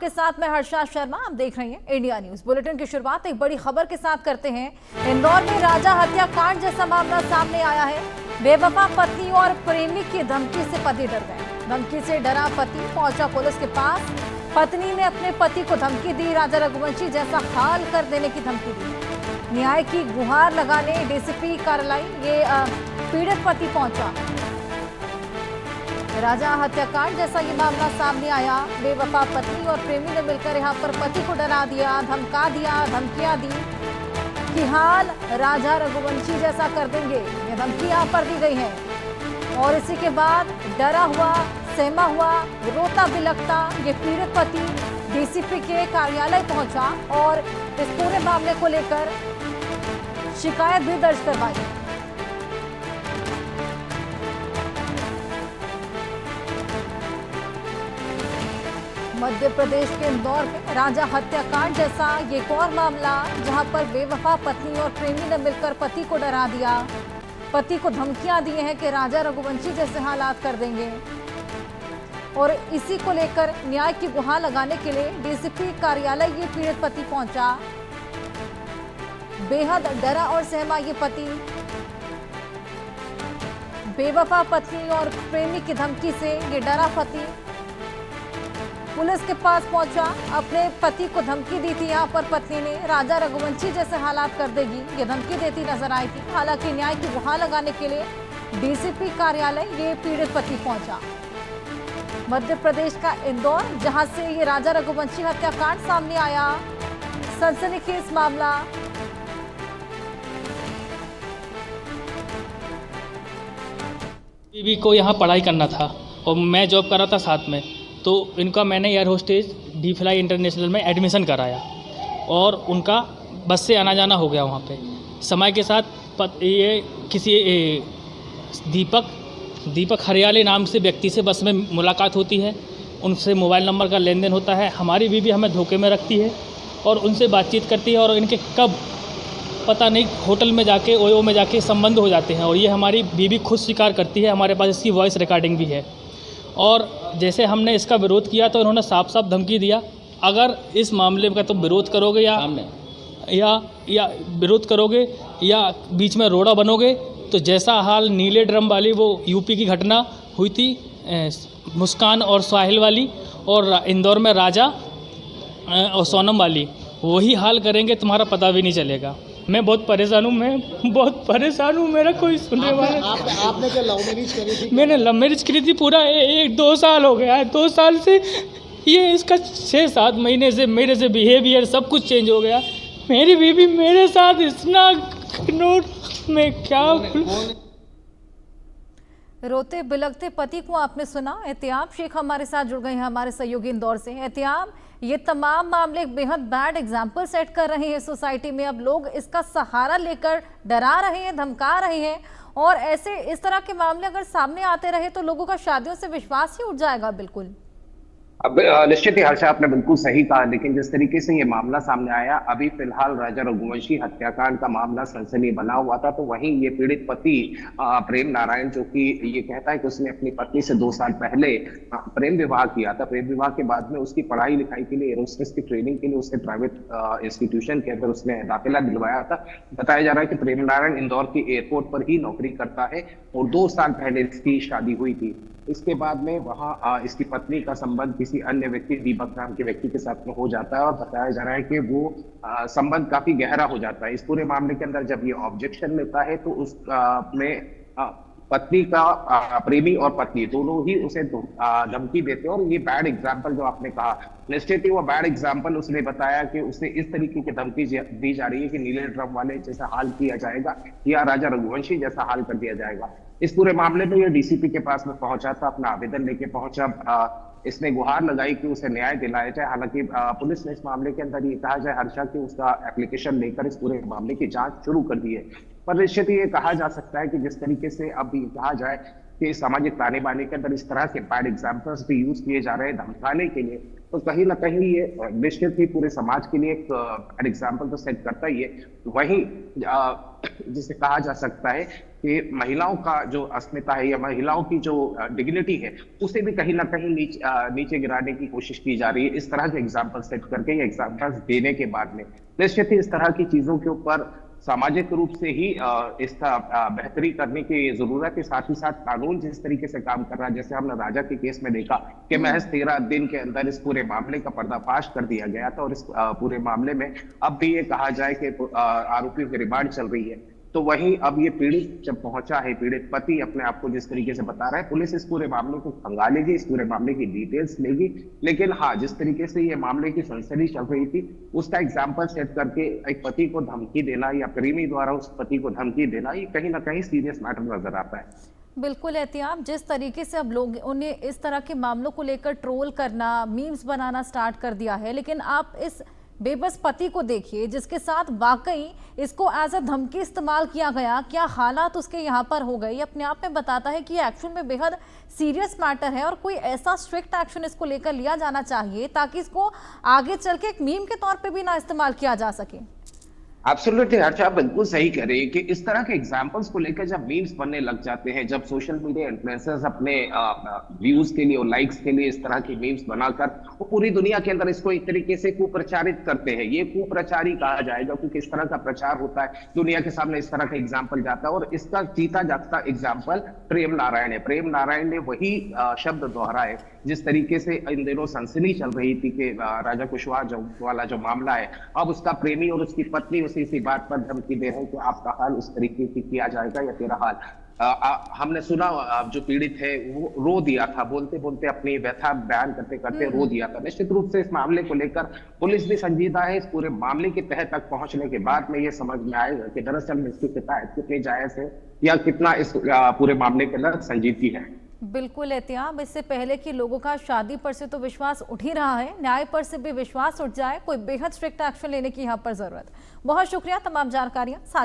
के साथ मैं हर्षा शर्मा। आप देख रहे हैं इंडिया न्यूज। बुलेटिन की शुरुआत एक बड़ी खबर के साथ करते हैं। इंदौर में राजा हत्याकांड जैसा मामला सामने आया है। बेवफा पत्नी और प्रेमी की धमकी से पति डर गए। धमकी से डरा पति पहुंचा पुलिस के पास। पत्नी ने अपने पति को धमकी दी, राजा रघुवंशी जैसा हाल कर देने की धमकी दी। न्याय की गुहार लगाने डीसीपी कार्यालय ये पीड़ित पति पहुंचा। राजा हत्याकांड जैसा ये मामला सामने आया। बेवफा पत्नी और प्रेमी ने मिलकर यहां पर पति को डरा दिया, धमका दिया, धमकियां दी कि हाल राजा रघुवंशी जैसा कर देंगे। ये धमकी यहां पर दी गई है और इसी के बाद डरा हुआ, सहमा हुआ, रोता बिलखता ये पीड़ित पति डीसीपी के कार्यालय पहुंचा और इस पूरे मामले को लेकर शिकायत भी दर्ज करवाई। मध्य प्रदेश के इंदौर में राजा हत्याकांड जैसा ये एक और मामला, जहां पर बेवफा पत्नी और प्रेमी ने मिलकर पति को डरा दिया। पति को धमकियां दी हैं कि राजा रघुवंशी जैसे हालात कर देंगे और इसी को लेकर न्याय की गुहार लगाने के लिए डीसीपी कार्यालय ये पीड़ित पति पहुंचा। बेहद डरा और सहमा ये पति बेवफा पत्नी और प्रेमी की धमकी से ये डरा पति पुलिस के पास पहुंचा। अपने पति को धमकी दी थी यहाँ पर पत्नी ने, राजा रघुवंशी जैसे हालात कर देगी ये धमकी देती नजर आई थी। हालांकि न्याय की गुहार लगाने के लिए डीसीपी कार्यालय ये पीड़ित पति पहुंचा। मध्य प्रदेश का इंदौर, जहां से ये राजा रघुवंशी हत्याकांड सामने आया, सनसनीखेज मामला। बीवी को यहाँ पढ़ाई करना था और मैं जॉब कर रहा था साथ में, तो इनका मैंने air hostess D fly international में एडमिशन कराया और उनका बस से आना जाना हो गया वहाँ पे। समय के साथ ये किसी दीपक हरियाली नाम से व्यक्ति से बस में मुलाकात होती है, उनसे मोबाइल नंबर का लेन देन होता है। हमारी बीवी हमें धोखे में रखती है और उनसे बातचीत करती है और इनके कब पता नहीं होटल में जाके ओयो में जाके संबंध हो जाते हैं और ये हमारी बीवी खुद स्वीकार करती है। हमारे पास इसकी वॉइस रिकॉर्डिंग भी है। और जैसे हमने इसका विरोध किया तो इन्होंने साफ साफ धमकी दिया, अगर इस मामले का तुम विरोध करोगे या विरोध करोगे या बीच में रोड़ा बनोगे तो जैसा हाल नीले ड्रम वाली वो यूपी की घटना हुई थी मुस्कान और साहिल वाली और इंदौर में राजा और सोनम वाली, वही हाल करेंगे, तुम्हारा पता भी नहीं चलेगा। मैं बहुत परेशान हूँ, मेरा कोई सुनने वाला। आपने क्या लव मैरिज करी थी? मैंने लव मैरिज करी थी। पूरा 1-2 साल हो गया है। 2 साल से ये इसका 6-7 महीने से मेरे से बिहेवियर सब कुछ चेंज हो गया। मेरी बीवी मेरे साथ इतना में क्या रोते बिलखते पति को आपने सुना। एहतियाब शेख हमारे साथ जुड़ गए हैं, हमारे सहयोगी इंदौर से। एहतियाब, ये तमाम मामले बेहद बैड एग्जाम्पल सेट कर रहे हैं सोसाइटी में। अब लोग इसका सहारा लेकर डरा रहे हैं, धमका रहे हैं और ऐसे इस तरह के मामले अगर सामने आते रहे तो लोगों का शादियों से विश्वास ही उठ जाएगा। बिल्कुल अब निश्चित ही हर्षा, आपने बिल्कुल सही कहा, लेकिन जिस तरीके से ये मामला सामने आया, अभी फिलहाल राजा रघुवंशी हत्याकांड का मामला सनसनी बना हुआ था, तो वहीं ये पीड़ित पति प्रेम नारायण, जो कि ये कहता है कि उसने अपनी पत्नी से 2 साल पहले प्रेम विवाह किया था। प्रेम विवाह के बाद में उसकी पढ़ाई लिखाई के लिए, एरोस्पेस की ट्रेनिंग के लिए उसने प्राइवेट इंस्टीट्यूशन के अंदर उसने दाखिला दिलवाया था। बताया जा रहा है कि प्रेम नारायण इंदौर के एयरपोर्ट पर ही नौकरी करता है और 2 साल पहले इसकी शादी हुई थी। इसके बाद में वहां इसकी पत्नी का संबंध किसी अन्य व्यक्ति, दीपक नाम के व्यक्ति के साथ में हो जाता है और बताया जा रहा है कि वो संबंध काफी गहरा हो जाता है। इस पूरे मामले के अंदर जब ये ऑब्जेक्शन मिलता है तो उस में पत्नी का प्रेमी और पत्नी दोनों ही उसे धमकी देते हैं और ये बैड एग्जाम्पल जो आपने कहा, निश्चित ही वो बैड एग्जाम्पल उसने बताया कि उसे इस तरीके की धमकी दी जा रही है कि नीले ड्रम वाले जैसा हाल किया जाएगा या राजा रघुवंशी जैसा हाल कर दिया जाएगा। इस पूरे मामले में ये डीसीपी के पास में पहुंचा था, अपना आवेदन लेके पहुंचा। इसने गुहार लगाई कि उसे न्याय दिलाया जाए। हालांकि पुलिस ने इस मामले के अंदर ये कहा जाए हर्षा कि उसका एप्लीकेशन लेकर इस पूरे मामले की जांच शुरू कर दी है। पर निश्चित ये कहा जा सकता है कि जिस तरीके से अब ये कहा जाए कि सामाजिक ताने बाने के अंदर इस तरह के बैड एग्जाम्पल्स भी यूज किए जा रहे हैं धमकाने के लिए, तो कहीं ना कहीं ये निश्चित ही पूरे समाज के लिए एक बैड एग्जाम्पल तो सेट करता ही है। वहीं जिसे कहा जा सकता है कि महिलाओं का जो अस्मिता है या महिलाओं की जो डिग्निटी है, उसे भी कहीं ना कहीं नीचे गिराने की कोशिश की जा रही है इस तरह के एग्जाम्पल सेट करके या एग्जाम्पल्स देने के बाद में। निश्चित ही इस तरह की चीजों के ऊपर सामाजिक रूप से ही इसका बेहतरी करने की जरूरत है। साथ ही साथ कानून जिस तरीके से काम कर रहा है, जैसे हमने राजा के केस में देखा कि महज 13 दिन के अंदर इस पूरे मामले का पर्दाफाश कर दिया गया था और इस पूरे मामले में अब भी ये कहा जाए कि आरोपियों की रिमांड चल रही है। तो वहीं अब ये पीड़ित जब पहुंचा है, पीड़ित पति अपने आप को जिस तरीके से बता रहा है, पुलिस इस पूरे मामले को खंगालेगी, इस पूरे मामले की डिटेल्स लेगी। लेकिन हाँ, जिस तरीके से ये मामले की सनसनी चल रही थी, उसका एग्जाम्पल सेट करके एक पति को धमकी देना या प्रेमी द्वारा उस पति को धमकी देना, ये कहीं ना कहीं सीरियस मैटर नजर आता है। बिल्कुल एहतियाब, जिस तरीके से अब लोग उन्हें इस तरह के मामलों को लेकर ट्रोल करना, मीम्स बनाना स्टार्ट कर दिया है, लेकिन आप इस बेबस पति को देखिए जिसके साथ वाकई इसको एज अ धमकी इस्तेमाल किया गया, क्या हालात उसके यहाँ पर हो गए, अपने आप में बताता है कि ये एक्चुअल में बेहद सीरियस मैटर है और कोई ऐसा स्ट्रिक्ट एक्शन इसको लेकर लिया जाना चाहिए ताकि इसको आगे चल के एक मीम के तौर पे भी ना इस्तेमाल किया जा सके। एब्सोल्युटली हर्षा, आप बिल्कुल सही कह रही है कि इस तरह के एग्जांपल्स को लेकर जब मीम्स बनने लग जाते हैं, जब सोशल मीडिया इन्फ्लुएंसर्स अपने व्यूज के लिए और लाइक्स के लिए इस तरह की मीम्स बनाकर वो पूरी दुनिया के अंदर इसको एक तरीके से कुप्रचारित करते हैं, ये कुप्रचारी कहा जाएगा क्योंकि इस तरह का प्रचार होता है, दुनिया के सामने इस तरह का एग्जाम्पल जाता है और इसका जीता जागता एग्जाम्पल प्रेम नारायण है। प्रेम नारायण ने वही शब्द दोहराए जिस तरीके से इन दिनों सनसनी चल रही थी कि राजा कुशवाहा वाला जो मामला है, अब उसका प्रेमी और उसकी पत्नी इसी बात पर धमकी दे रहे हैं कि आपका हाल उस तरीके से किया जाएगा या तेरा हाल। हमने सुना जो पीड़ित है वो रो दिया था, बोलते बोलते अपनी व्यथा बयान करते करते रो दिया था। निश्चित रूप से इस मामले को लेकर पुलिस भी संजीदा है। इस पूरे मामले की तह तक पहुंचने के बाद में ये समझ में आएगा कि दरअसल इसकी शिकायत कितनी जायज है या कितना इस पूरे मामले के अंदर संजीदगी है। बिल्कुल एहतियाब, इससे पहले कि लोगों का शादी पर से तो विश्वास उठ ही रहा है, न्याय पर से भी विश्वास उठ जाए, कोई बेहद स्ट्रिक्ट एक्शन लेने की यहाँ पर जरूरत। बहुत शुक्रिया तमाम जानकारियां साझा